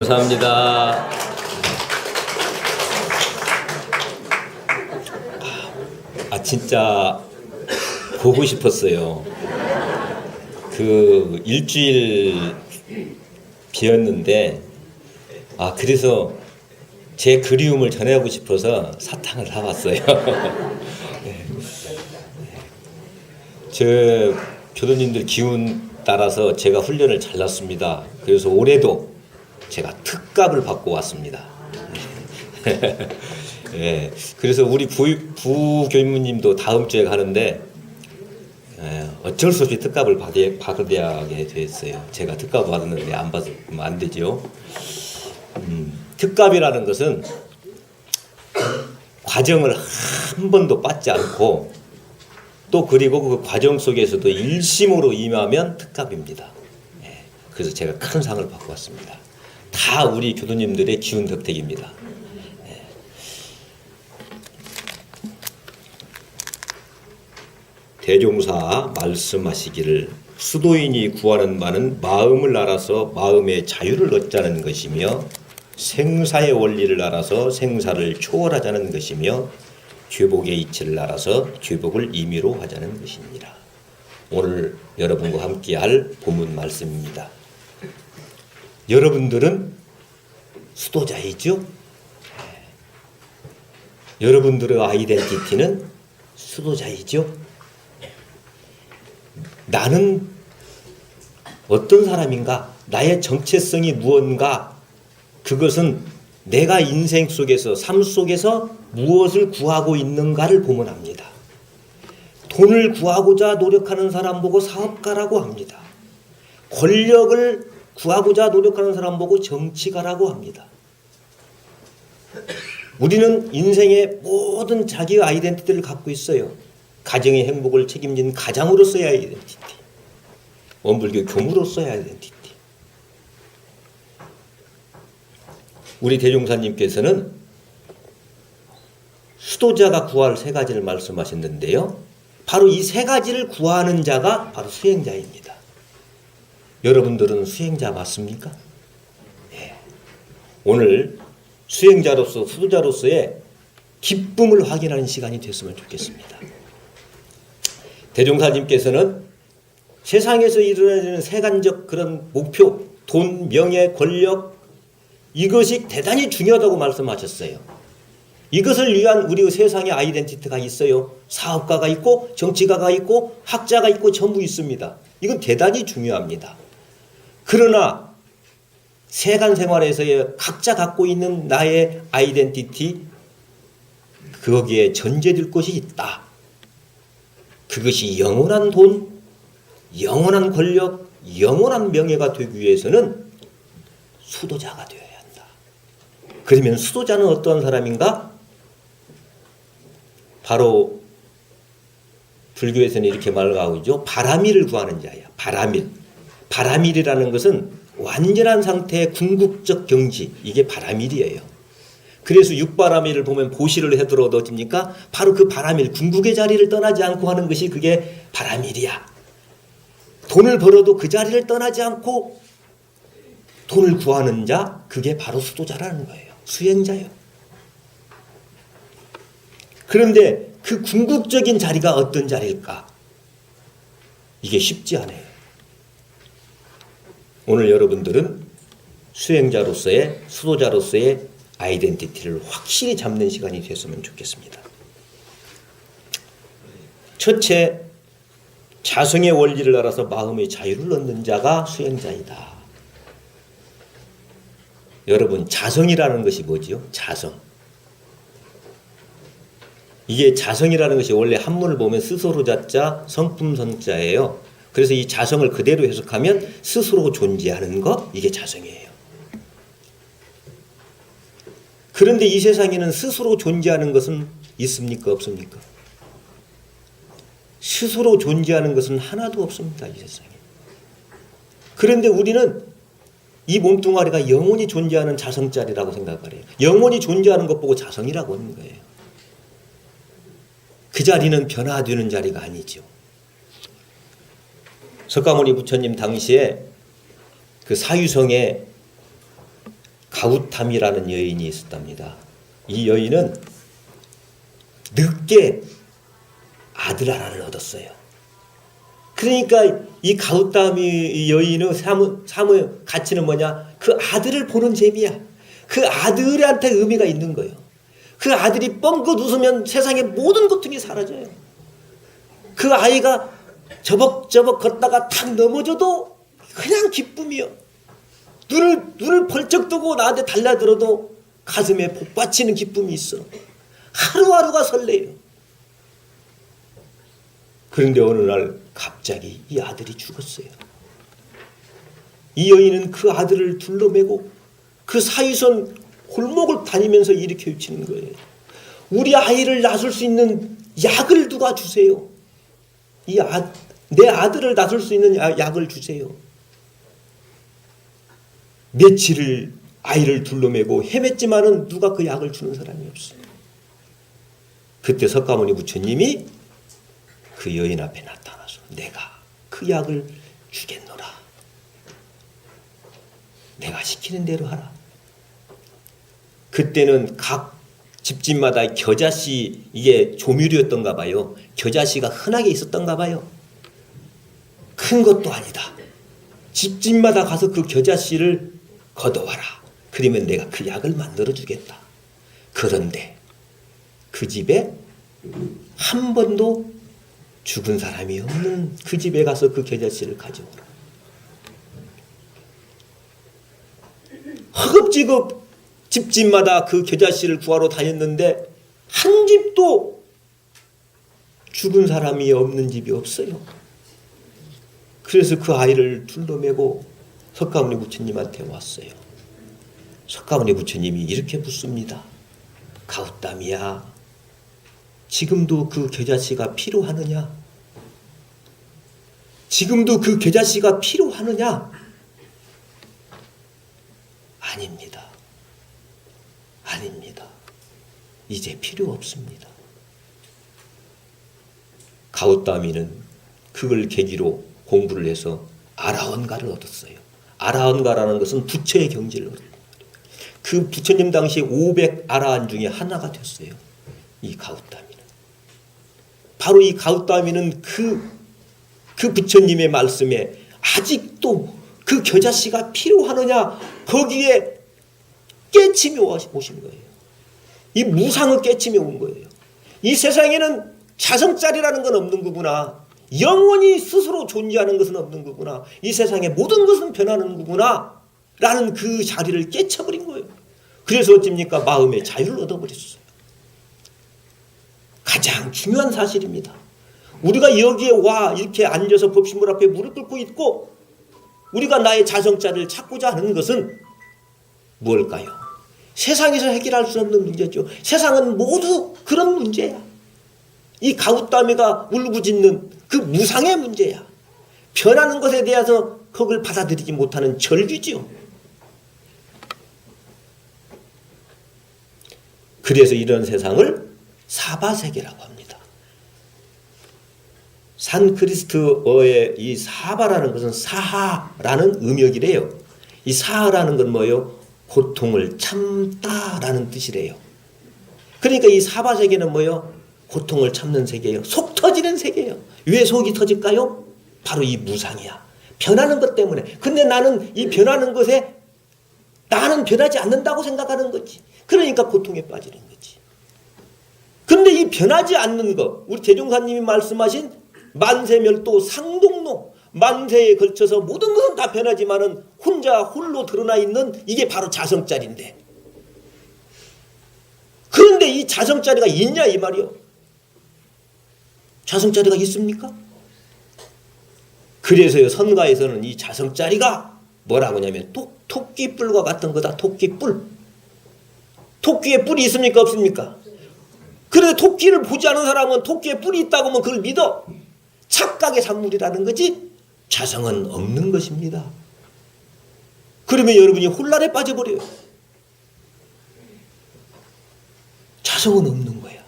감사합니다. 진짜 보고 싶었어요. 그 일주일 비었는데 그래서 제 그리움을 전하고 싶어서 사탕을 사왔어요. 네. 저 교도님들 기운 따라서 제가 훈련을 잘 났습니다. 그래서 올해도 제가 특갑을 받고 왔습니다. 네, 그래서 우리 부교무님도 다음 주에 가는데 어쩔 수 없이 특갑을 받아야 됐어요. 제가 특갑을 받았는데 안 받으면 안 되죠. 특갑이라는 것은 과정을 한 번도 빠지 않고 또 그리고 그 과정 속에서도 일심으로 임하면 특갑입니다. 그래서 제가 큰 상을 받고 왔습니다. 다 우리 교도님들의 기운 덕택입니다. 대종사 말씀하시기를 수도인이 구하는 바는 마음을 알아서 마음의 자유를 얻자는 것이며 생사의 원리를 알아서 생사를 초월하자는 것이며 죄복의 이치를 알아서 죄복을 임의로 하자는 것입니다. 오늘 여러분과 함께할 본문 말씀입니다. 여러분들은 수도자이죠? 여러분들의 아이덴티티는 수도자이죠? 나는 어떤 사람인가? 나의 정체성이 무언가? 그것은 내가 인생 속에서, 삶 속에서 무엇을 구하고 있는가를 보면 합니다. 돈을 구하고자 노력하는 사람 보고 사업가라고 합니다. 권력을 구하고자 노력하는 사람 보고 정치가라고 합니다. 우리는 인생의 모든 자기의 아이덴티티를 갖고 있어요. 가정의 행복을 책임진 가장으로서의 아이덴티티, 원불교 교무로서의 아이덴티티. 우리 대종사님께서는 수도자가 구할 세 가지를 말씀하셨는데요. 바로 이 세 가지를 구하는 자가 바로 수행자입니다. 여러분들은 수행자 맞습니까? 네. 오늘 수행자로서 수도자로서의 기쁨을 확인하는 시간이 됐으면 좋겠습니다. 대종사님께서는 세상에서 일어나는 세간적 그런 목표, 돈, 명예, 권력, 이것이 대단히 중요하다고 말씀하셨어요. 이것을 위한 우리 세상의 아이덴티티가 있어요. 사업가가 있고 정치가가 있고 학자가 있고 전부 있습니다. 이건 대단히 중요합니다. 그러나 세간 생활에서의 각자 갖고 있는 나의 아이덴티티, 거기에 전제될 것이 있다. 그것이 영원한 돈, 영원한 권력, 영원한 명예가 되기 위해서는 수도자가 되어야 한다. 그러면 수도자는 어떠한 사람인가? 바로 불교에서는 이렇게 말을 하고 있죠. 바라밀을 구하는 자야. 바라밀. 바라밀이라는 것은 완전한 상태의 궁극적 경지. 이게 바라밀이에요. 그래서 육바라밀을 보면 보시를 해들어 얻어집니까? 바로 그 바라밀, 궁극의 자리를 떠나지 않고 하는 것이 그게 바라밀이야. 돈을 벌어도 그 자리를 떠나지 않고 돈을 구하는 자, 그게 바로 수도자라는 거예요. 수행자예요. 그런데 그 궁극적인 자리가 어떤 자리일까? 이게 쉽지 않아요. 오늘 여러분들은 수행자로서의, 수도자로서의 아이덴티티를 확실히 잡는 시간이 됐으면 좋겠습니다. 첫째, 자성의 원리를 알아서 마음의 자유를 얻는 자가 수행자이다. 여러분, 자성이라는 것이 뭐지요? 자성. 이게 자성이라는 것이 원래 한문을 보면 스스로 자자, 성품 성자예요. 그래서 이 자성을 그대로 해석하면 스스로 존재하는 것, 이게 자성이에요. 그런데 이 세상에는 스스로 존재하는 것은 있습니까? 없습니까? 스스로 존재하는 것은 하나도 없습니다. 이 세상에. 그런데 우리는 이 몸뚱아리가 영원히 존재하는 자성자리라고 생각을 해요. 영원히 존재하는 것 보고 자성이라고 하는 거예요. 그 자리는 변화되는 자리가 아니죠. 석가모니 부처님 당시에 그 사유성에 가우탐이라는 여인이 있었답니다. 이 여인은 늦게 아들 하나를 얻었어요. 그러니까 이 가우탐이 여인의 삶의 가치는 뭐냐? 그 아들을 보는 재미야. 그 아들한테 의미가 있는 거예요. 그 아들이 뻥긋 웃으면 세상의 모든 고통이 사라져요. 그 아이가 저벅저벅 걷다가 탁 넘어져도 그냥 기쁨이요. 눈을 벌쩍 뜨고 나한테 달려들어도 가슴에 복받치는 기쁨이 있어. 하루하루가 설레요. 그런데 어느 날 갑자기 이 아들이 죽었어요. 이 여인은 그 아들을 둘러매고 그 사이선 골목을 다니면서 이렇게 외치는 거예요. 우리 아이를 낳을 수 있는 약을 누가 주세요. 내 아들을 낳을 수 있는 약을 주세요. 며칠을 아이를 둘러매고 헤맸지만은 누가 그 약을 주는 사람이 없어요. 그때 석가모니 부처님이 그 여인 앞에 나타나서 내가 그 약을 주겠노라. 내가 시키는 대로 하라. 그때는 각 집집마다 겨자씨, 이게 조미료였던가 봐요. 겨자씨가 흔하게 있었던가 봐요. 큰 것도 아니다. 집집마다 가서 그 겨자씨를 걷어와라. 그러면 내가 그 약을 만들어 주겠다. 그런데 그 집에 한 번도 죽은 사람이 없는 그 집에 가서 그 겨자씨를 가져오라. 허겁지겁 집집마다 그 겨자씨를 구하러 다녔는데 한 집도 죽은 사람이 없는 집이 없어요. 그래서 그 아이를 둘러매고 석가모니 부처님한테 왔어요. 석가모니 부처님이 이렇게 묻습니다. 가우땀이야, 지금도 그 겨자씨가 필요하느냐? 지금도 그 겨자씨가 필요하느냐? 아닙니다. 아닙니다. 이제 필요 없습니다. 가우땀이는 그걸 계기로 공부를 해서 아라원가를 얻었어요. 아라원가라는 것은 부처의 경지를 얻은 거예요. 그 부처님 당시 500 아라한 중에 하나가 됐어요. 이 가우땀이는. 바로 이 가우땀이는 그 부처님의 말씀에 아직도 그 겨자씨가 필요하느냐, 거기에 깨침이 오신 거예요. 이 무상의 깨침이 온 거예요. 이 세상에는 자성짜리라는 건 없는 거구나. 영원히 스스로 존재하는 것은 없는 거구나. 이 세상의 모든 것은 변하는 거구나 라는 그 자리를 깨쳐버린 거예요. 그래서 어찌입니까? 마음의 자유를 얻어버렸어요. 가장 중요한 사실입니다. 우리가 여기에 와 이렇게 앉아서 법신물 앞에 무릎 꿇고 있고 우리가 나의 자성자를 찾고자 하는 것은 무엇일까요? 세상에서 해결할 수 없는 문제죠. 세상은 모두 그런 문제야. 이 가우땀이가 울부짖는 그 무상의 문제야. 변하는 것에 대해서 그걸 받아들이지 못하는 절규지요. 그래서 이런 세상을 사바세계라고 합니다. 산크리스트어의 이 사바라는 것은 사하라는 음역이래요. 이 사하라는 건 뭐예요? 고통을 참다라는 뜻이래요. 그러니까 이 사바세계는 뭐예요? 고통을 참는 세계예요. 속 터지는 세계예요. 왜 속이 터질까요? 바로 이 무상이야. 변하는 것 때문에. 근데 나는 이 변하는 것에 나는 변하지 않는다고 생각하는 거지. 그러니까 고통에 빠지는 거지. 근데 이 변하지 않는 것, 우리 대종사님이 말씀하신 만세멸도 상동로, 만세에 걸쳐서 모든 것은 다 변하지만은 혼자 홀로 드러나 있는 이게 바로 자성짜리인데. 그런데 이 자성짜리가 있냐 이 말이요. 자성짜리가 있습니까? 그래서요 선가에서는 이 자성짜리가 뭐라고 하냐면 토끼뿔과 같은 거다. 토끼뿔. 토끼에 뿔이 있습니까 없습니까? 그런데 토끼를 보지 않은 사람은 토끼에 뿔이 있다고 하면 그걸 믿어. 착각의 산물이라는 거지 자성은 없는 것입니다. 그러면 여러분이 혼란에 빠져버려요. 자성은 없는 거야.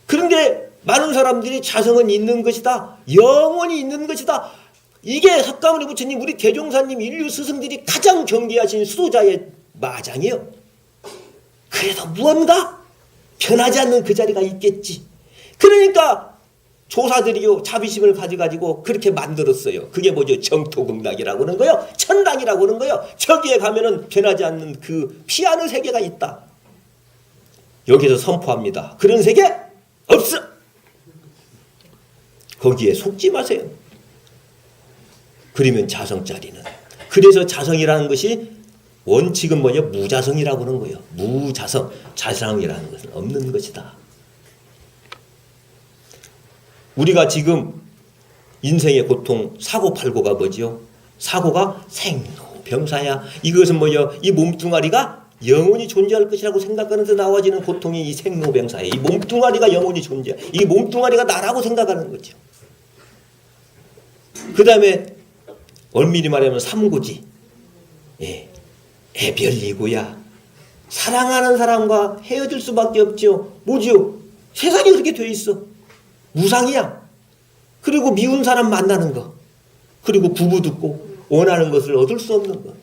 그런데 많은 사람들이 자성은 있는 것이다. 영원히 있는 것이다. 이게 석가모니 부처님, 우리 대종사님, 인류 스승들이 가장 경계하신 수도자의 마장이요. 그래도 무언가 변하지 않는 그 자리가 있겠지. 그러니까 조사들이요 자비심을 가져가지고 그렇게 만들었어요. 그게 뭐죠? 정토극락이라고 하는 거요. 천당이라고 하는 거요. 저기에 가면은 변하지 않는 그 피하는 세계가 있다. 여기서 선포합니다. 그런 세계 없어. 거기에 속지 마세요. 그러면 자성짜리는. 그래서 자성이라는 것이 원칙은 뭐냐? 무자성이라고 하는 거예요. 무자성. 자성이라는 것은 없는 것이다. 우리가 지금 인생의 고통, 사고팔고가 뭐죠? 사고가 생로병사야. 이것은 뭐예요? 이 몸뚱아리가 영원히 존재할 것이라고 생각하는 데 나와지는 고통이 이 생로병사예요. 이 몸뚱아리가 영원히 존재. 이 몸뚱아리가 나라고 생각하는 거죠. 그 다음에 엄밀히 말하면 삼고지. 예. 애별이고야. 사랑하는 사람과 헤어질 수밖에 없죠. 뭐죠? 세상이 그렇게 돼 있어. 무상이야. 그리고 미운 사람 만나는 거. 그리고 구부 듣고 원하는 것을 얻을 수 없는 거.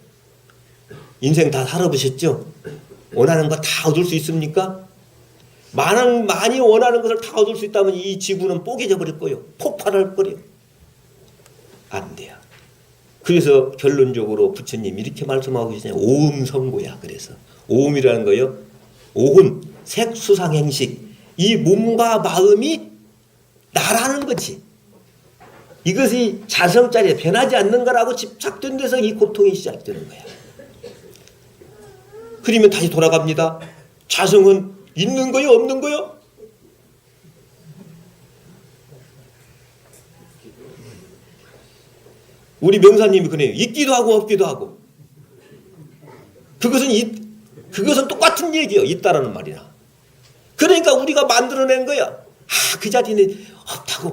인생 다 살아보셨죠? 원하는 거 다 얻을 수 있습니까? 많이 원하는 것을 다 얻을 수 있다면 이 지구는 뽀개져 버릴 거예요. 폭발할 거예요. 안 돼요. 그래서 결론적으로 부처님 이렇게 말씀하고 계시잖아요. 오음성고야. 그래서 오음이라는 거요. 오음, 색수상행식. 이 몸과 마음이 나라는 거지. 이것이 자성짜리에 변하지 않는 거라고 집착된 데서 이 고통이 시작되는 거야. 그러면 다시 돌아갑니다. 자성은 있는 거요, 없는 거요? 우리 명사님이 그래요. 있기도 하고 없기도 하고. 그것은 똑같은 얘기예요. 있다라는 말이나. 그러니까 우리가 만들어낸 거야. 아, 그 자리는 없다고.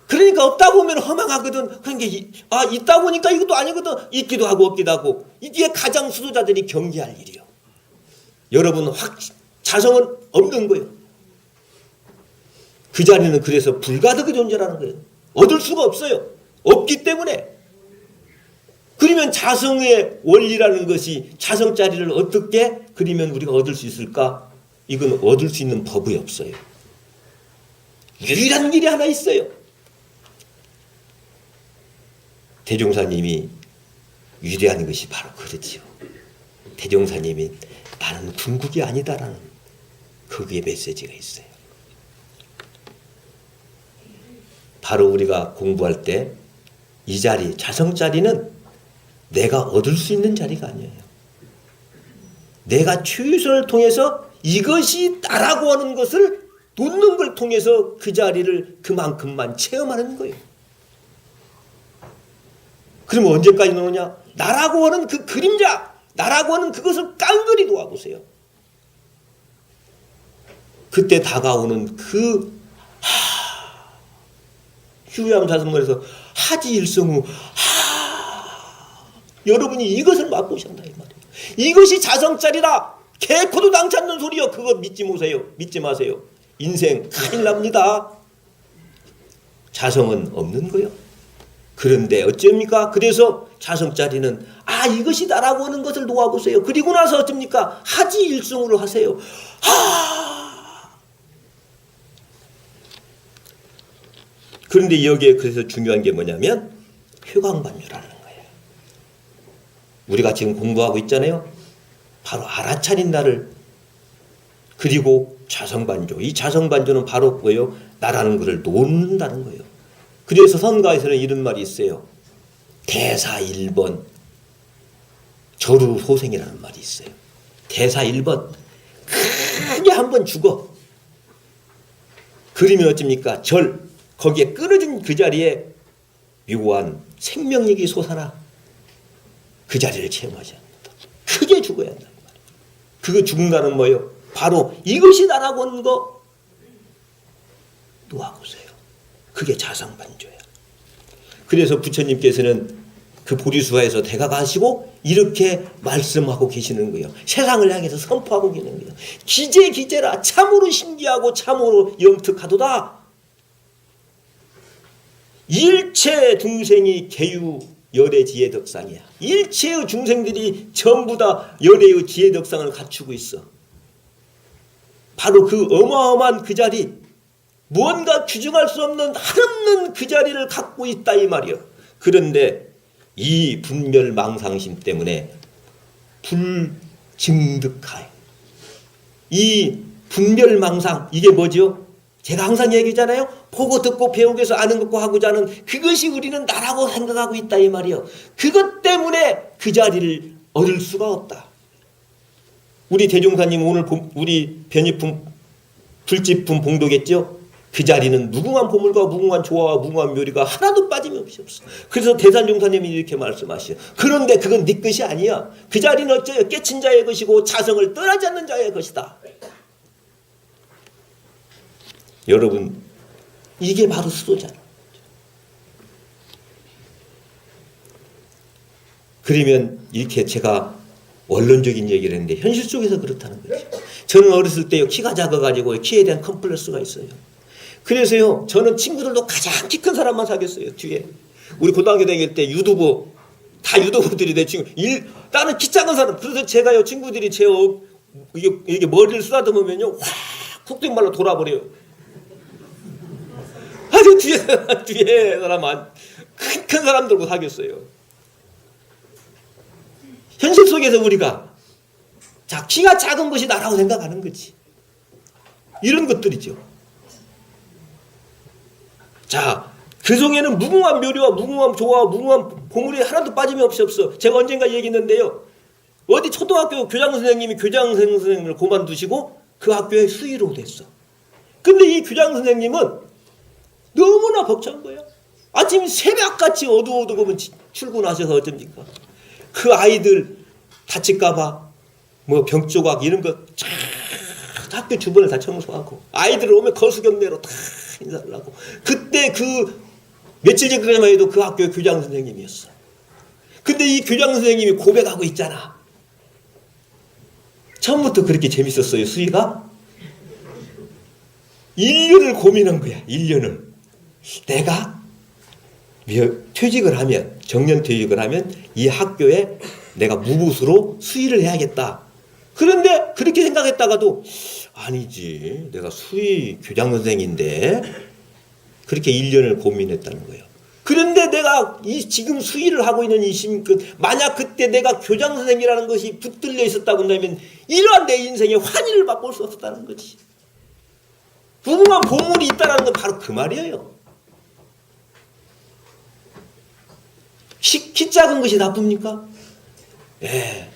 그러니까 없다고 하면 허망하거든. 그런 게 있다고 보니까 이것도 아니거든. 있기도 하고 없기도 하고. 이게 가장 수도자들이 경계할 일이요. 여러분 자성은 없는 거예요. 그 자리는 그래서 불가득의 존재라는 거예요. 얻을 수가 없어요. 없기 때문에. 그러면 자성의 원리라는 것이 자성자리를 어떻게 그리면 우리가 얻을 수 있을까? 이건 얻을 수 있는 법이 없어요. 유일한 길이 하나 있어요. 대종사님이 위대한 것이 바로 그렇지요. 대종사님이 나는 궁극이 아니다라는 거기에 메시지가 있어요. 바로 우리가 공부할 때 이 자리, 자성자리는 내가 얻을 수 있는 자리가 아니에요. 내가 최선을 통해서 이것이 나라고 하는 것을 놓는 걸 통해서 그 자리를 그만큼만 체험하는 거예요. 그러면 언제까지 놓느냐? 나라고 하는 그 그림자, 나라고 하는 그것을 깡그리 놓아보세요. 그때 다가오는 휴양사선문에서 하지일성우 여러분이 이것을 맛보셨나 이 말이에요. 이것이 자성짜리라. 개코도 당치 않는 소리요. 그거 믿지 마세요. 인생 큰일 납니다. 자성은 없는 거요. 그런데 어쩝니까? 그래서 자성짜리는 이것이 나라고 하는 것을 놓아보세요. 그리고 나서 어쩝니까? 하지일성으로 하세요. 그런데 여기에 그래서 중요한 게 뭐냐면 회광반유라는 거예요. 우리가 지금 공부하고 있잖아요. 바로 알아차린 나를 그리고 자성반조. 이 자성반조는 바로 뭐예요? 나라는 것을 놓는다는 거예요. 그래서 선가에서는 이런 말이 있어요. 대사 1번 절우소생이라는 말이 있어요. 대사 1번 크게 한번 죽어. 그러면 어쩝니까? 거기에 끊어진 그 자리에 묘한 생명력이 솟아나 그 자리를 체험하지 않는다. 크게 죽어야 한다. 그거 죽는다는 뭐예요? 바로 이것이 나라고 하는 거 놓아보세요. 그게 자성반조야. 그래서 부처님께서는 그 보리수화에서 대가가시고 이렇게 말씀하고 계시는 거예요. 세상을 향해서 선포하고 계시는 거예요. 기재기재라. 참으로 신기하고 참으로 영특하도다. 일체 중생이 개유 열의 지혜덕상이야. 일체의 중생들이 전부 다 열의 지혜덕상을 갖추고 있어. 바로 그 어마어마한 그 자리, 무언가 규정할 수 없는 한없는 그 자리를 갖고 있다 이 말이요. 그런데 이 분별망상심 때문에 불증득하여. 이 분별망상, 이게 뭐죠? 제가 항상 얘기잖아요. 보고 듣고 배우기 위해서 아는 것과 하고자 하는 그것이 우리는 나라고 생각하고 있다 이 말이요. 그것 때문에 그 자리를 얻을 수가 없다. 우리 대종사님 오늘 우리 변이품 불지품 봉독했죠. 그 자리는 무궁한 보물과 무궁한 조화와 무궁한 묘리가 하나도 빠짐없이 없어. 그래서 대산종사님이 이렇게 말씀하시죠. 그런데 그건 네 것이 아니야. 그 자리는 어째요? 깨친 자의 것이고 자성을 떠나지 않는 자의 것이다. 여러분, 이게 바로 수도잖아. 그러면 이렇게 제가 원론적인 얘기를 했는데 현실 속에서 그렇다는 거죠. 저는 어렸을 때 키가 작아가지고 키에 대한 컴플렉스가 있어요. 그래서요, 저는 친구들도 가장 키 큰 사람만 사귀었어요. 뒤에 우리 고등학교 다닐 때 유도부, 다 유도부들이 내 친구. 나는 키 작은 사람. 그래서 제가요, 친구들이 이게 머리를 쓰다듬으면요, 확 쿡둑말로 돌아버려요. 아주 뒤에 사람만 큰 사람들고 사귀었어요. 현실 속에서 우리가 자, 키가 작은 것이 나라고 생각하는 거지. 이런 것들이죠. 자, 그 속에는 무궁한 묘리와 무궁한 조화와 무궁한 보물이 하나도 빠짐이 없어. 제가 언젠가 얘기했는데요. 어디 초등학교 교장 선생님이 교장 선생님을 그만두시고 그 학교에 수의로 됐어. 근데 이 교장 선생님은 너무나 벅찬 거야. 아침 새벽같이 어두워두고면 출근하셔서 어쩝니까? 그 아이들 다칠까봐 뭐 병조각 이런 거 쫙 학교 주변을 다 청소하고 아이들 오면 거수경례로 다 인사를 하고. 그때 그 며칠 전까지만 해도 그 학교의 교장 선생님이었어. 근데 이 교장 선생님이 고백하고 있잖아. 처음부터 그렇게 재밌었어요, 수희가? 1년을 고민한 거야. 1년을. 내가 퇴직을 하면, 정년 퇴직을 하면 이 학교에 내가 무부수로 수의를 해야겠다. 그런데 그렇게 생각했다가도 아니지, 내가 수의 교장 선생인데 그렇게 1년을 고민했다는 거예요. 그런데 내가 지금 수의를 하고 있는 이 심끝, 만약 그때 내가 교장 선생이라는 것이 붙들려 있었다고 한다면 이러한 내 인생에 환희를 맛볼 수 없었다는 거지. 무궁한 보물이 있다는 건 바로 그 말이에요. 키 작은 것이 나쁩니까? 예.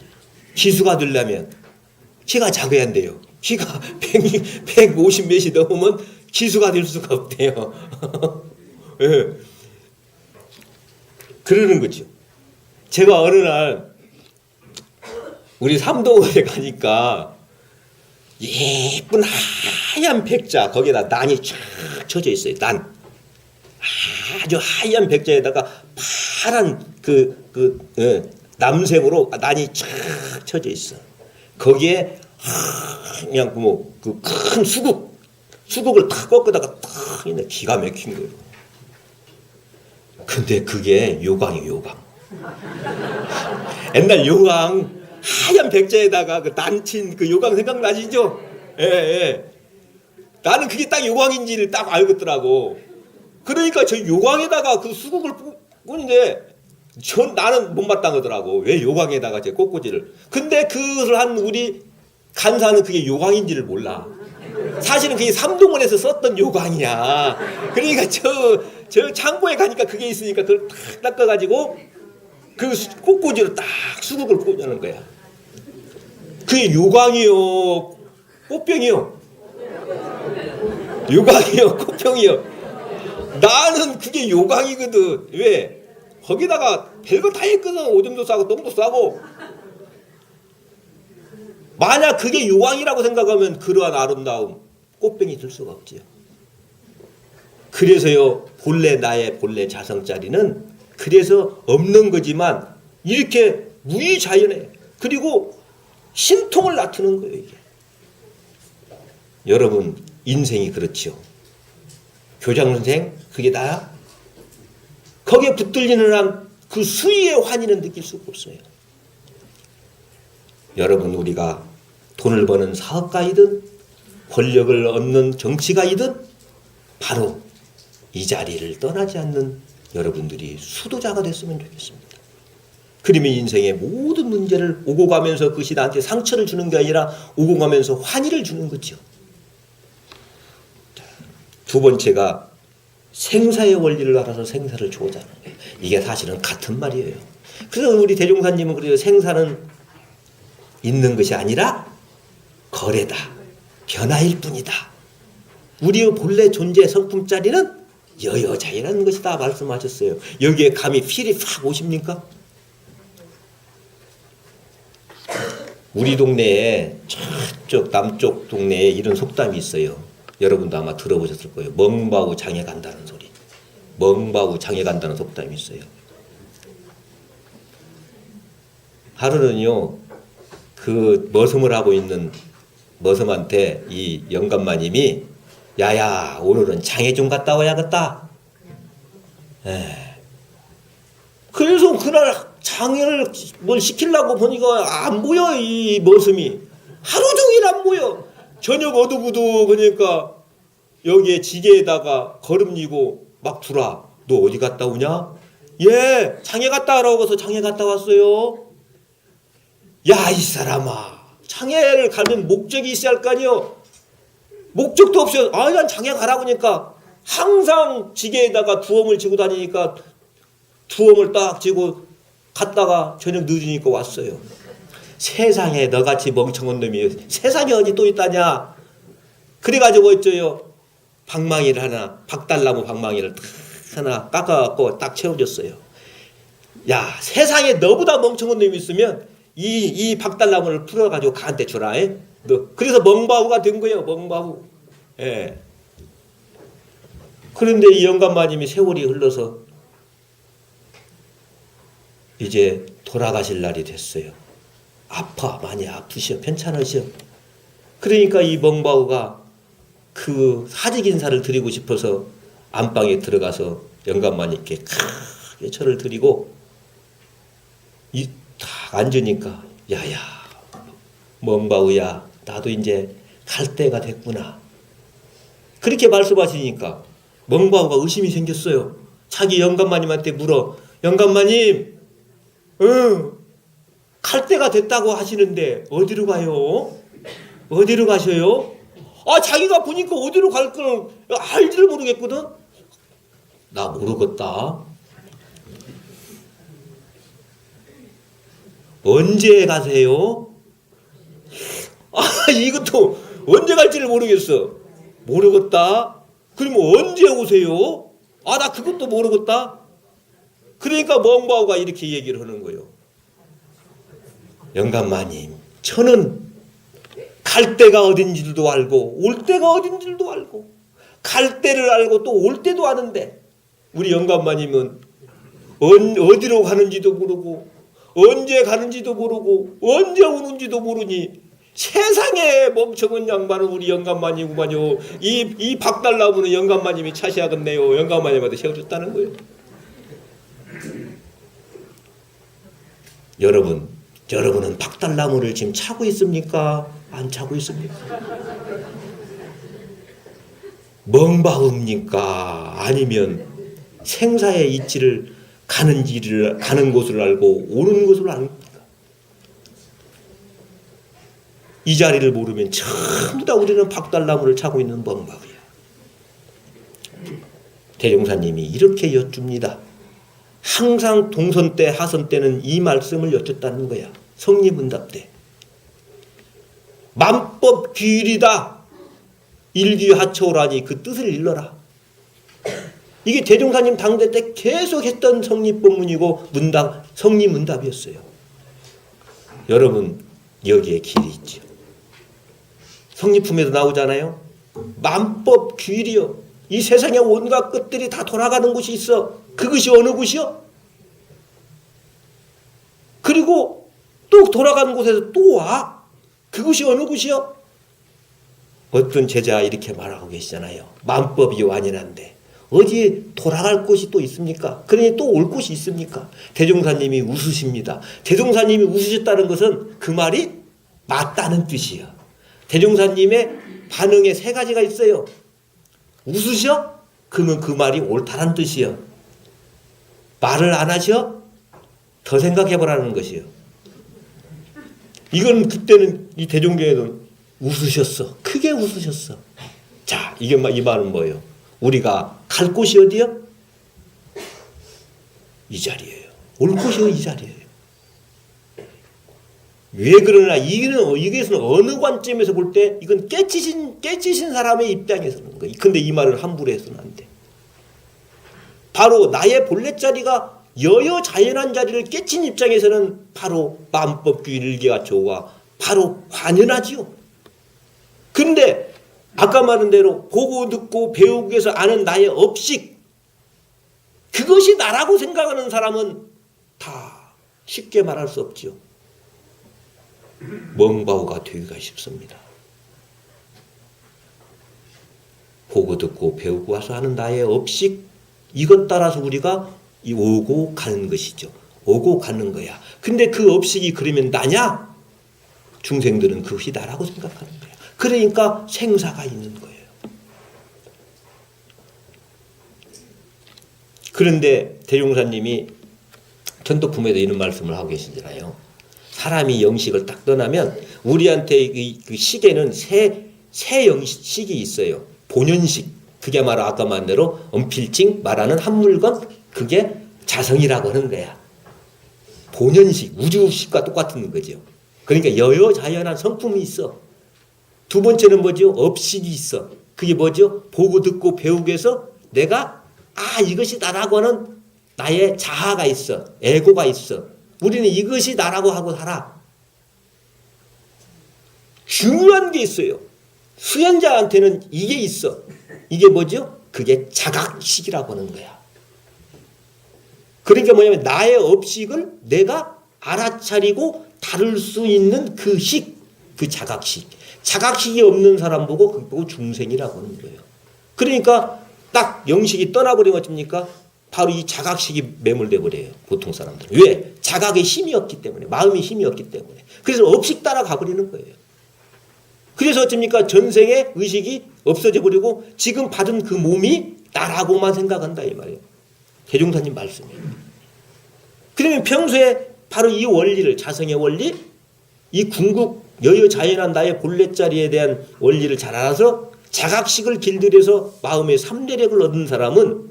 기수가 되려면 키가 작아야 한대요. 키가 150 몇이 넘으면 기수가 될 수가 없대요. 예. 그러는 거죠. 제가 어느 날 우리 삼동원에 가니까 예쁜 하얀 백자, 거기에다 난이 쫙 쳐져 있어요. 난. 아주 하얀 백자에다가 파란 남색으로 난이 쫙 쳐져 있어. 거기에 그냥 뭐 그 큰 수국을 탁 꺾다가 탁 있네. 기가 막힌 거예요. 근데 그게 요강이에요, 요강. 옛날 요강 하얀 백자에다가 그 난친 그 요강 생각나시죠? 예, 예. 나는 그게 딱 요강인지를 딱 알겠더라고. 그러니까 저 요강에다가 그 수국을 뿌는데 나는 못마땅하더라고. 왜 요강에다가 제 꽃꽂이를. 근데 그것을 한 우리 간사는 그게 요강인지를 몰라. 사실은 그게 삼동원에서 썼던 요강이야. 그러니까 저 창고에 가니까 그게 있으니까 그걸 탁 닦아가지고 그 꽃꽂이로 딱 수국을 꽂는 거야. 그게 요강이요, 꽃병이요. 요강이요, 꽃병이요. 나는 그게 요강이거든. 왜? 거기다가 별거 다 했거든. 오줌도 싸고 똥도 싸고. 만약 그게 요강이라고 생각하면 그러한 아름다움 꽃병이 될 수가 없지요. 그래서요, 나의 본래 자성자리는 그래서 없는 거지만 이렇게 무의자연해. 그리고 신통을 나타내는 거예요, 이게. 여러분, 인생이 그렇지요. 교장 선생, 그게 나야? 거기에 붙들리는 한 그 수위의 환희는 느낄 수가 없어요. 여러분, 우리가 돈을 버는 사업가이든 권력을 얻는 정치가이든 바로 이 자리를 떠나지 않는 여러분들이 수도자가 됐으면 좋겠습니다. 그러면 인생의 모든 문제를 오고 가면서 그것이 나한테 상처를 주는 게 아니라 오고 가면서 환희를 주는 거죠. 두 번째가 생사의 원리를 알아서 생사를 주고자 하는 거예요. 이게 사실은 같은 말이에요. 그래서 우리 대종사님은 그래요. 생사는 있는 것이 아니라 거래다. 변화일 뿐이다. 우리의 본래 존재 성품짜리는 여여자이라는 것이다 말씀하셨어요. 여기에 감히 필이 확 오십니까? 우리 동네에 저쪽 남쪽 동네에 이런 속담이 있어요. 여러분도 아마 들어보셨을 거예요. 멍바우 장에 간다는 소리. 멍바우 장에 간다는 속담이 있어요. 하루는요, 그 머슴을 하고 있는 머슴한테 이 영감마님이 야야, 오늘은 장에 좀 갔다 와야겠다. 그래서 그날 장을 뭘 시키려고 보니까 안 보여. 이 머슴이 하루 종일 안 보여. 저녁 어두구두 그러니까 여기에 지게에다가 걸음리고 막 두라. 너 어디 갔다 오냐? 예, 장에 갔다 오라고 해서 장에 갔다 왔어요. 야, 이 사람아, 장애를 가면 목적이 있어야 할 거 아니요. 목적도 없이 난 장애 가라고 하니까 항상 지게에다가 두엄을 쥐고 다니니까 두엄을 딱 쥐고 갔다가 저녁 늦으니까 왔어요. 세상에 너같이 멍청한 놈이 세상에 어디 또 있다냐. 그래가지고 어쩌요, 방망이를 하나, 박달나무 방망이를 탁 하나 깎아갖고 딱 채워줬어요. 야, 세상에 너보다 멍청한 놈이 있으면 이 박달나무를 풀어가지고 가한테 주라. 너. 그래서 멍바우가 된 거예요. 멍바우. 예. 그런데 이 영감마님이 세월이 흘러서 이제 돌아가실 날이 됐어요. 많이 아프셔. 편찮으셔. 그러니까 이 멍바우가 그 사직 인사를 드리고 싶어서 안방에 들어가서 영감마님께 크게 절을 드리고 딱 앉으니까 야야, 멍바우야, 나도 이제 갈 때가 됐구나. 그렇게 말씀하시니까 멍바우가 의심이 생겼어요. 자기 영감마님한테 물어. 영감마님, 갈 때가 됐다고 하시는데 어디로 가요? 어디로 가셔요? 자기가 보니까 어디로 갈 걸 알지를 모르겠거든. 나 모르겠다. 언제 가세요? 이것도 언제 갈지를 모르겠어. 모르겠다. 그러면 언제 오세요? 나 그것도 모르겠다. 그러니까 멍바우가 이렇게 얘기를 하는 거예요. 영감마님, 저는 갈 때가 어딘지도 알고 올 때가 어딘지도 알고 갈 때를 알고 또 올 때도 아는데 우리 영감마님은 어디로 가는지도 모르고 언제 가는지도 모르고 언제 오는지도 모르니 세상에 멍청한 양반은 우리 영감마님이구만요. 이 박달나무는 영감마님이 차시하겠네요. 영감마님한테 세워줬다는 거예요. 여러분은 박달나무를 지금 차고 있습니까? 안 차고 있습니까? 멍바우입니까? 아니면 생사의 이치를 가는 곳을 알고 오는 곳을 압니까? 이 자리를 모르면 전부 다 우리는 박달나무를 차고 있는 멍바우야. 대종사님이 이렇게 여쭙니다. 항상 동선 때 하선 때는 이 말씀을 여쭙다는 거야. 성리문답 때. 만법 귀일이다. 일귀하초라니 그 뜻을 일러라. 이게 대종사님 당대 때 계속 했던 성리법문이고 성리문답이었어요. 여러분, 여기에 길이 있죠. 성리품에도 나오잖아요. 만법 귀일이요. 이 세상에 온갖 것들이 다 돌아가는 곳이 있어. 그것이 어느 곳이요? 그리고 또 돌아가는 곳에서 또 와. 그것이 어느 곳이요? 어떤 제자 이렇게 말하고 계시잖아요. 만법이 완연한데 어디에 돌아갈 곳이 또 있습니까? 그러니 또 올 곳이 있습니까? 대종사님이 웃으십니다. 대종사님이 웃으셨다는 것은 그 말이 맞다는 뜻이에요. 대종사님의 반응에 세 가지가 있어요. 웃으셔? 그러면 그 말이 옳다는 뜻이에요. 말을 안 하셔? 더 생각해보라는 것이에요. 이건 그때는 이 대종교회는 웃으셨어. 크게 웃으셨어. 자, 이 말은 뭐예요? 우리가 갈 곳이 어디요? 이 자리예요. 올 곳이 이 자리예요. 왜 그러나 이것은 어느 관점에서 볼 때 이건 깨치신 사람의 입장에서는 거예요. 근데 이 말을 함부로 해서는 안 돼. 바로 나의 본래 자리가 여여자연한 자리를 깨친 입장에서는 바로 만법규 일개와조가 바로 관연하지요. 그런데 아까 말한 대로 보고 듣고 배우기 위해서 아는 나의 업식, 그것이 나라고 생각하는 사람은 다 쉽게 말할 수 없지요. 멍바우가 되기가 쉽습니다. 보고 듣고 배우고 와서 하는 나의 업식, 이것 따라서 우리가 오고 가는 것이죠. 오고 가는 거야. 근데 그 업식이 그러면 나냐? 중생들은 그것이 나라고 생각하는 거야. 그러니까 생사가 있는 거예요. 그런데 대종사님이 천도품에도 이런 말씀을 하고 계시잖아요. 사람이 영식을 딱 떠나면 우리한테 그 시계는 세 영식이 있어요. 본연식, 그게 바로 아까 말한 대로 언필칭 말하는 한 물건, 그게 자성이라고 하는 거야. 본연식, 우주식과 똑같은 거죠. 그러니까 여여자연한 성품이 있어. 두 번째는 뭐죠? 업식이 있어. 그게 뭐죠? 보고 듣고 배우기 위해서 내가 이것이 나라고 하는 나의 자아가 있어. 에고가 있어. 우리는 이것이 나라고 하고 살아. 중요한 게 있어요. 수행자한테는 이게 있어. 이게 뭐죠? 그게 자각식이라고 하는 거야. 그러니까 뭐냐면 나의 업식을 내가 알아차리고 다룰 수 있는 그 식, 그 자각식. 자각식이 없는 사람 보고 그거 보고 중생이라고 하는 거예요. 그러니까 딱 영식이 떠나버리면 어쩝니까? 바로 이 자각식이 매몰돼 버려요. 보통 사람들은. 왜? 자각의 힘이 없기 때문에. 마음의 힘이 없기 때문에. 그래서 업식 따라 가버리는 거예요. 그래서 어쩝니까? 전생의 의식이 없어져 버리고 지금 받은 그 몸이 나라고만 생각한다 이 말이에요. 대종사님 말씀이에요. 그러면 평소에 바로 이 원리를, 자성의 원리, 이 궁극 여여자연한 나의 본래 자리에 대한 원리를 잘 알아서 자각식을 길들여서 마음의 삼대력을 얻은 사람은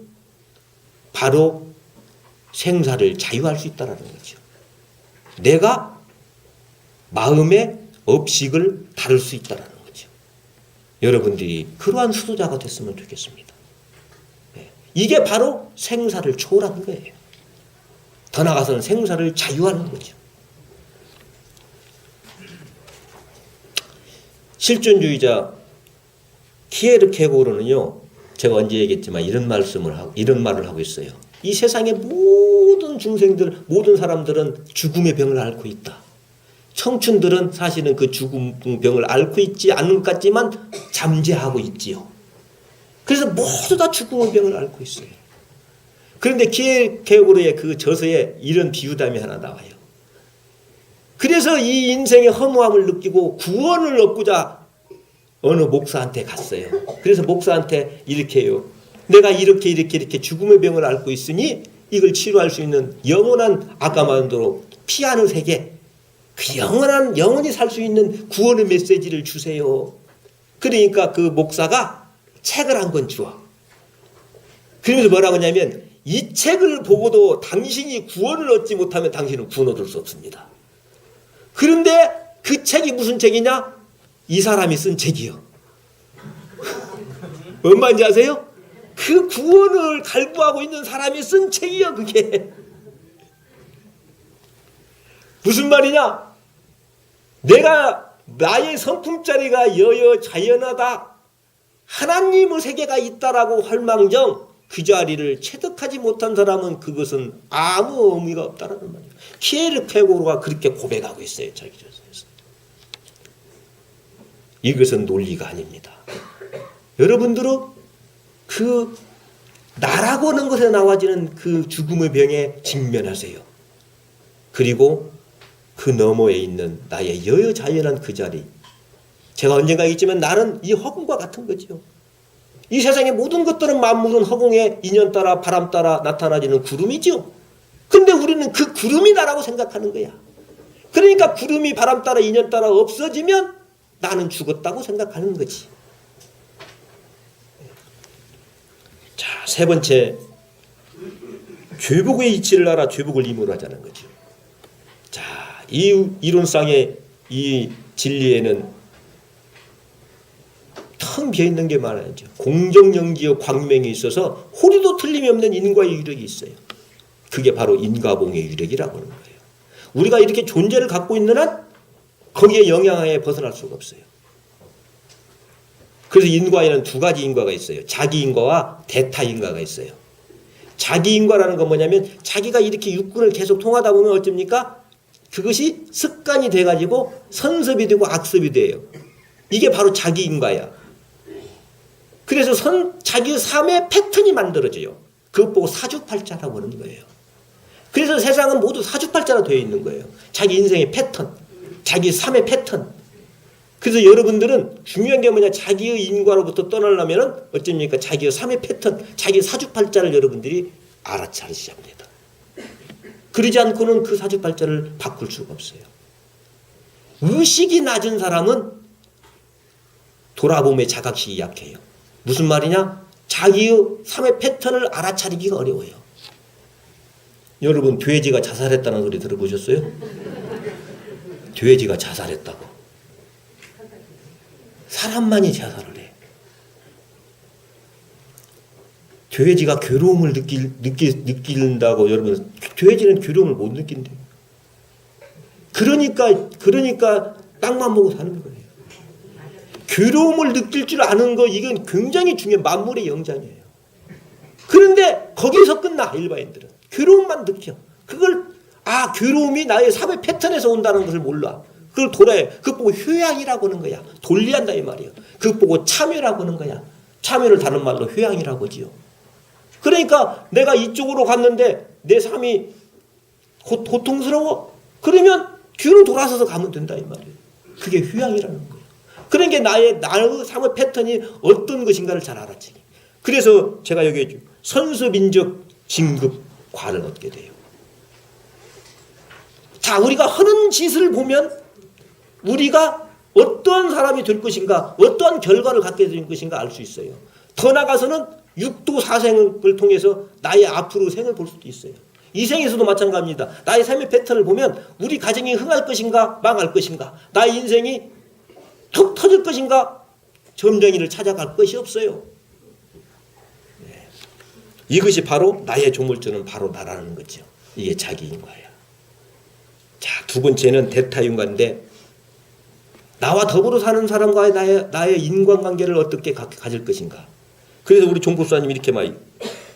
바로 생사를 자유할 수 있다는 거죠. 내가 마음의 업식을 다룰 수 있다는 거죠. 여러분들이 그러한 수도자가 됐으면 좋겠습니다. 이게 바로 생사를 초월하는 거예요. 더 나아가서는 생사를 자유하는 거죠. 실존주의자 키에르케고르는요, 제가 언제 얘기했지만 이런 말을 하고 있어요. 이 세상의 모든 중생들, 모든 사람들은 죽음의 병을 앓고 있다. 청춘들은 사실은 그 죽음 병을 앓고 있지 않는 것 같지만 잠재하고 있지요. 그래서 모두 다 죽음의 병을 앓고 있어요. 그런데 키에르케고르의 그 저서에 이런 비유담이 하나 나와요. 그래서 이 인생의 허무함을 느끼고 구원을 얻고자 어느 목사한테 갔어요. 그래서 목사한테 이렇게 해요. 내가 이렇게 죽음의 병을 앓고 있으니 이걸 치료할 수 있는 영원한, 아까 말한 대로 피하는 세계, 그 영원히 살 수 있는 구원의 메시지를 주세요. 그러니까 그 목사가 책을 한 권 주어. 그러면서 뭐라고 하냐면, 이 책을 보고도 당신이 구원을 얻지 못하면 당신은 구원 얻을 수 없습니다. 그런데 그 책이 무슨 책이냐? 이 사람이 쓴 책이요. 뭔 말인지 아세요? 그 구원을 갈구하고 있는 사람이 쓴 책이요, 그게. 무슨 말이냐? 내가 나의 성품자리가 여여자연하다, 하나님의 세계가 있다라고 할망정 그 자리를 체득하지 못한 사람은 그것은 아무 의미가 없다라는 말이에요. 키에르케고르가 그렇게 고백하고 있어요, 자기 저서에서. 이것은 논리가 아닙니다. 여러분들은 그 나라고 하는 것에 나와지는 그 죽음의 병에 직면하세요. 그리고 그 너머에 있는 나의 여여자연한 그 자리. 제가 언젠가 얘기했지만 나는 이 허공과 같은 거죠. 이 세상의 모든 것들은 만물은 허공에 인연 따라 바람 따라 나타나지는 구름이죠. 근데 우리는 그 구름이 나라고 생각하는 거야. 그러니까 구름이 바람 따라 인연 따라 없어지면 나는 죽었다고 생각하는 거지. 자, 세 번째, 죄복의 이치를 알아 죄복을 임으로 하자는 거죠. 자, 이 이론상의 이 진리에는 텅 비어있는 게 많아야죠. 공정연기의 광명이 있어서 호리도 틀림이 없는 인과의 유력이 있어요. 그게 바로 인과봉의 유력이라고 하는 거예요. 우리가 이렇게 존재를 갖고 있는 한 거기에 영향에 벗어날 수가 없어요. 그래서 인과에는 두 가지 인과가 있어요. 자기인과와 대타인과가 있어요. 자기인과라는 건 뭐냐면 자기가 이렇게 육군을 계속 통하다 보면 어쩝니까? 그것이 습관이 돼가지고 선습이 되고 악습이 돼요. 이게 바로 자기인과야. 그래서 자기의 삶의 패턴이 만들어져요. 그것 보고 사주팔자라고 하는 거예요. 그래서 세상은 모두 사주팔자로 되어 있는 거예요. 자기 인생의 패턴, 자기 삶의 패턴. 그래서 여러분들은 중요한 게 뭐냐, 자기의 인과로부터 떠나려면 어쩝니까? 자기의 삶의 패턴, 자기 사주팔자를 여러분들이 알아차리셔야 합니다. 그러지 않고는 그 사주팔자를 바꿀 수가 없어요. 의식이 낮은 사람은 돌아봄의 자각식이 약해요. 무슨 말이냐? 자기의 삶의 패턴을 알아차리기가 어려워요. 여러분, 돼지가 자살했다는 소리 들어보셨어요? 돼지가 자살했다고. 사람만이 자살을 해. 돼지가 괴로움을 느낀다고 여러분, 돼지는 괴로움을 못 느낀대요. 그러니까 땅만 보고 사는 거예요. 괴로움을 느낄 줄 아는 거, 이건 굉장히 중요한 만물의 영장이에요. 그런데 거기서 끝나, 일반인들은. 괴로움만 느껴. 괴로움이 나의 삶의 패턴에서 온다는 것을 몰라. 그걸 돌아야, 그거 보고 효양이라고 하는 거야. 돌리한다 이 말이에요. 그거 보고 참여라고 하는 거야. 참여를 다른 말로 효양이라고 하지요. 그러니까 내가 이쪽으로 갔는데 내 삶이 고통스러워. 그러면 뒤로 돌아서서 가면 된다 이 말이에요. 그게 효양이라는 거예요. 그러니까 나의 삶의 패턴이 어떤 것인가를 잘 알았지. 그래서 제가 여기 선수민적 진급과를 얻게 돼요. 자, 우리가 하는 짓을 보면 우리가 어떠한 사람이 될 것인가, 어떠한 결과를 갖게 될 것인가 알 수 있어요. 더 나가서는 육도 사생을 통해서 나의 앞으로 생을 볼 수도 있어요. 이 생에서도 마찬가지입니다. 나의 삶의 패턴을 보면 우리 가정이 흥할 것인가 망할 것인가, 나의 인생이 툭 터질 것인가 점쟁이를 찾아갈 것이 없어요. 네. 이것이 바로 나의 조물주는 바로 나라는 거죠. 이게 자기인과예요. 자, 두 번째는 대타인과인데, 나와 더불어 사는 사람과의 나의 인간관계를 어떻게 가질 것인가. 그래서 우리 종법사님이 이렇게 말해요.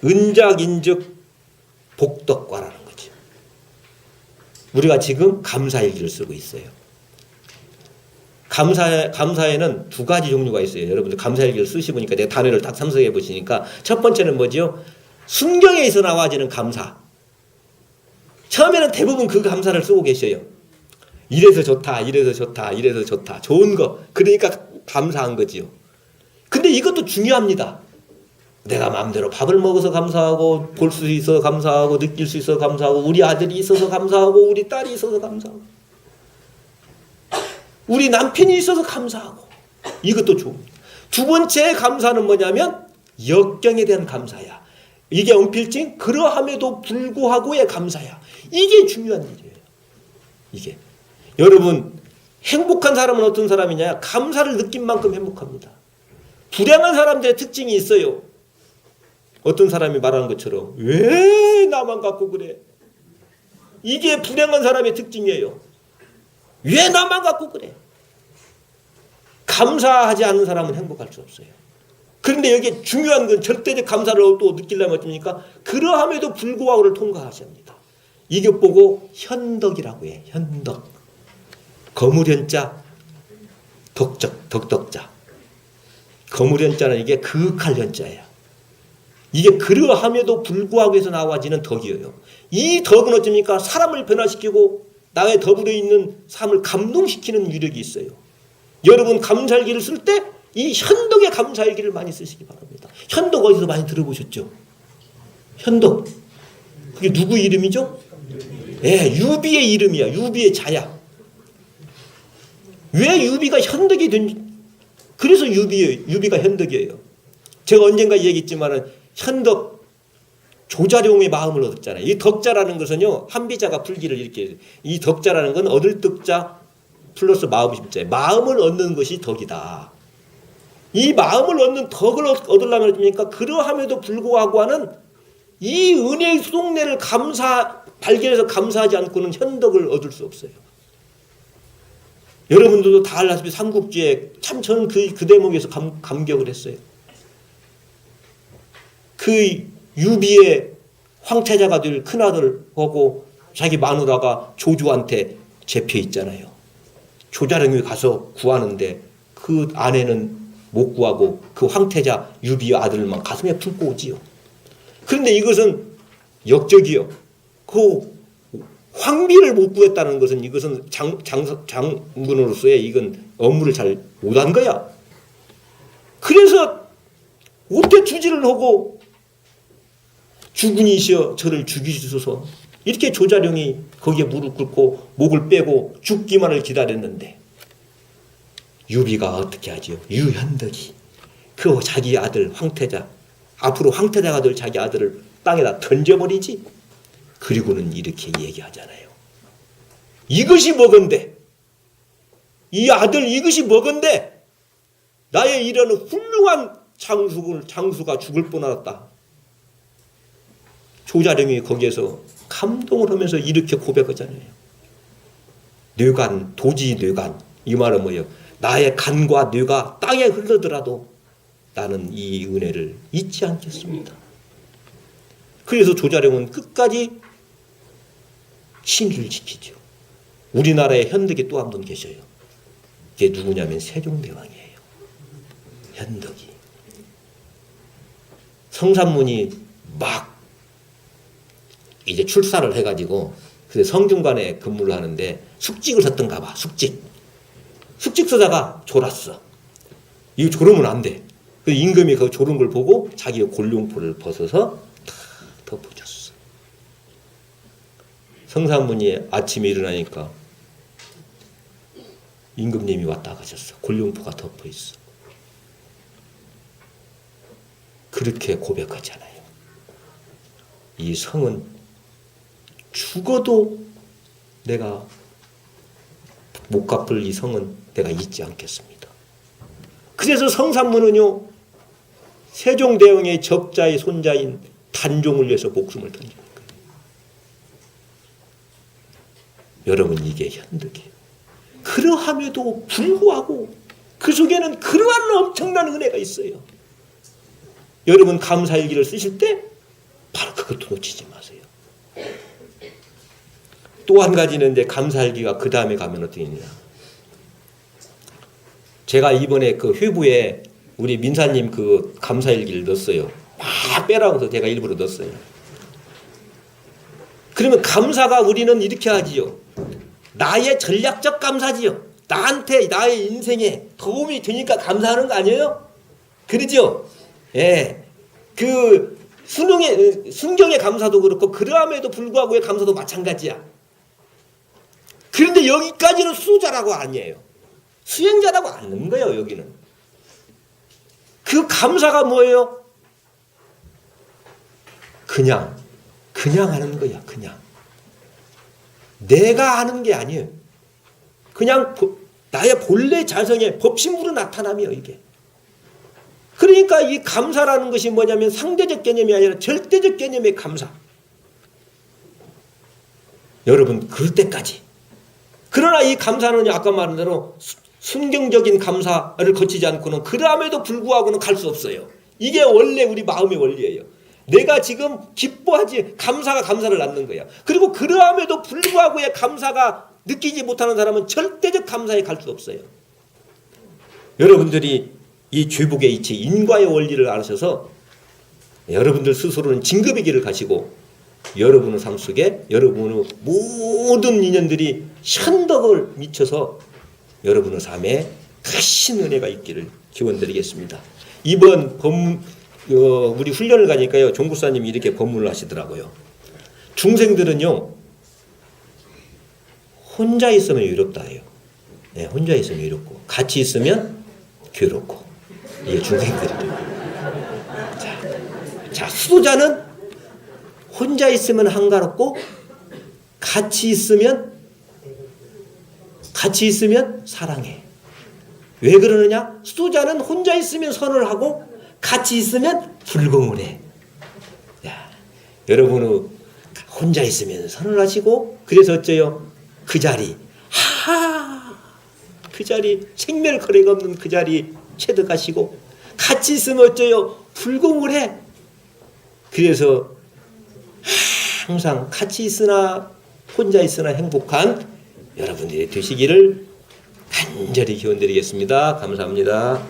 은작인적 복덕과라는 거죠. 우리가 지금 감사일기를 쓰고 있어요. 감사에는 두 가지 종류가 있어요. 여러분들 감사일기를 쓰시보니까 내가 단어를 딱 참석해 보시니까 첫 번째는 뭐죠? 순경에서 나와지는 감사. 처음에는 대부분 그 감사를 쓰고 계셔요. 이래서 좋다, 이래서 좋다, 이래서 좋다. 좋은 거. 그러니까 감사한 거지요. 근데 이것도 중요합니다. 내가 마음대로 밥을 먹어서 감사하고, 볼 수 있어서 감사하고, 느낄 수 있어서 감사하고, 우리 아들이 있어서 감사하고, 우리 딸이 있어서 감사하고, 우리 남편이 있어서 감사하고. 이것도 좋습니다. 두 번째 감사는 뭐냐면 역경에 대한 감사야. 이게 언필증 그러함에도 불구하고의 감사야. 이게 중요한 일이에요. 이게 여러분, 행복한 사람은 어떤 사람이냐? 감사를 느낀 만큼 행복합니다. 불행한 사람들의 특징이 있어요. 어떤 사람이 말하는 것처럼 왜 나만 갖고 그래? 이게 불행한 사람의 특징이에요. 왜 나만 갖고 그래? 감사하지 않는 사람은 행복할 수 없어요. 그런데 여기 중요한 건 절대적 감사를 또 느끼려면 어떻습니까? 그러함에도 불구하고를 통과하셔야 합니다. 이것 보고 현덕이라고 해. 현덕. 거무련자, 덕덕자. 거무련자는 이게 그윽할 현자예요. 이게 그러함에도 불구하고 해서 나와지는 덕이에요. 이 덕은 어쩝니까? 사람을 변화시키고 나의 더불어 있는 삶을 감동시키는 위력이 있어요. 여러분 감사일기를 쓸 때 이 현덕의 감사일기를 많이 쓰시기 바랍니다. 현덕 어디서 많이 들어보셨죠? 현덕. 그게 누구 이름이죠? 예, 유비의 이름이야. 유비의 자야. 왜 유비가 현덕이 된지, 그래서 유비가 현덕이에요. 제가 언젠가 얘기했지만은 현덕 조자룡의 마음을 얻었잖아요. 이 덕자라는 것은요, 한비자가 풀기를 이렇게 해요. 이 덕자라는 건 얻을 덕자 플러스 마음이 심자예요. 마음을 얻는 것이 덕이다. 이 마음을 얻는 덕을 얻으려면 어떻습니까? 그러함에도 불구하고 하는 이 은혜의 수동내를 발견해서 감사하지 않고는 현덕을 얻을 수 없어요. 여러분들도 다 알다시피 삼국지에 참 저는 그 대목에서 감격을 했어요. 그 유비의 황태자가 될 큰아들하고 자기 마누라가 조주한테 잡혀 있잖아요. 조자룡이 가서 구하는데 그 아내는 못 구하고 그 황태자 유비의 아들만 가슴에 품고 오지요. 그런데 이것은 역적이요. 그 황비를 못 구했다는 것은 이것은 장군으로서의 이건 업무를 잘 못한 거야. 그래서 어떻게 주지를 하고 주군이시여 저를 죽이소서 이렇게 조자룡이 거기에 무릎 꿇고 목을 빼고 죽기만을 기다렸는데 유비가 어떻게 하지요? 유현덕이 그 자기 아들 황태자 앞으로 황태자가 될 자기 아들을 땅에다 던져버리지. 그리고는 이렇게 얘기하잖아요. 이것이 뭐건데? 이 아들 이것이 뭐건데? 나의 이런 훌륭한 장수가 죽을 뻔하였다. 조자룡이 거기에서 감동을 하면서 이렇게 고백하잖아요. 뇌간, 도지 뇌간. 이 말은 뭐예요? 나의 간과 뇌가 땅에 흘러더라도 나는 이 은혜를 잊지 않겠습니다. 그래서 조자룡은 끝까지 신의를 지키죠. 우리나라에 현덕이 또 한 분 계셔요. 그게 누구냐면 세종대왕이에요. 현덕이. 성산문이 막 이제 출사를 해가지고 그래서 성균관에 근무를 하는데 숙직을 썼던가 봐. 숙직 쓰다가 졸았어. 이거 졸으면 안 돼. 그 임금이 그 졸은 걸 보고 자기의 골룡포를 벗어서 다 덮어줬어. 성산문이 아침에 일어나니까 임금님이 왔다 가셨어. 골룡포가 덮어 있어. 그렇게 고백하잖아요. 이 성은 죽어도 내가 못 갚을 이 성은 내가 잊지 않겠습니다. 그래서 성산문은요, 세종대왕의 적자의 손자인 단종을 위해서 목숨을 던진 거예요. 여러분 이게 현덕이에요. 그러함에도 불구하고 그 속에는 그러한 엄청난 은혜가 있어요. 여러분 감사일기를 쓰실 때 바로 그것도 놓치지 마세요. 또 한 가지는 이제 감사일기가 그 다음에 가면 어떻게 되냐. 제가 이번에 그 회부에 우리 민사님 그 감사일기를 넣었어요. 막 빼라고 해서 제가 일부러 넣었어요. 그러면 감사가 우리는 이렇게 하지요. 나의 전략적 감사지요. 나한테 나의 인생에 도움이 되니까 감사하는 거 아니에요? 그러죠? 예. 그 순경의 감사도 그렇고 그러함에도 불구하고의 감사도 마찬가지야. 그런데 여기까지는 수자라고 아니에요. 수행자라고 않는 거예요. 여기는. 그 감사가 뭐예요? 그냥 하는 거야. 그냥. 내가 하는 게 아니에요. 그냥 나의 본래 자성의 법심으로 나타나며 이게. 그러니까 이 감사라는 것이 뭐냐면 상대적 개념이 아니라 절대적 개념의 감사. 여러분 그럴 때까지. 그러나 이 감사는 아까 말한 대로 순경적인 감사를 거치지 않고는 그럼에도 불구하고는 갈 수 없어요. 이게 원래 우리 마음의 원리예요. 내가 지금 기뻐하지 감사가 감사를 낳는 거야. 그리고 그러함에도 불구하고의 감사가 느끼지 못하는 사람은 절대적 감사에 갈 수 없어요. 여러분들이 이 죄복의 이치 인과의 원리를 아셔서 여러분들 스스로는 진급의 길을 가시고 여러분의 삶 속에 여러분의 모든 인연들이 현덕을 미쳐서 여러분의 삶에 크신 은혜가 있기를 기원드리겠습니다. 이번 우리 훈련을 가니까요, 종구사님이 이렇게 법문을 하시더라고요. 중생들은요, 혼자 있으면 외롭다 해요. 네, 혼자 있으면 외롭고 같이 있으면 괴롭고, 이게 중생들이래요. 자, 수도자는 혼자 있으면 한가롭고 같이 있으면 사랑해. 왜 그러느냐? 수도자는 혼자 있으면 선을 하고 같이 있으면 불공을 해. 야, 여러분은 혼자 있으면 선을 하시고, 그래서 어째요? 그 자리, 그 자리, 생멸거래가 없는 그 자리 체득하시고, 같이 있으면 어째요? 불공을 해. 그래서 항상 같이 있으나 혼자 있으나 행복한 여러분들이 되시기를 간절히 기원드리겠습니다. 감사합니다.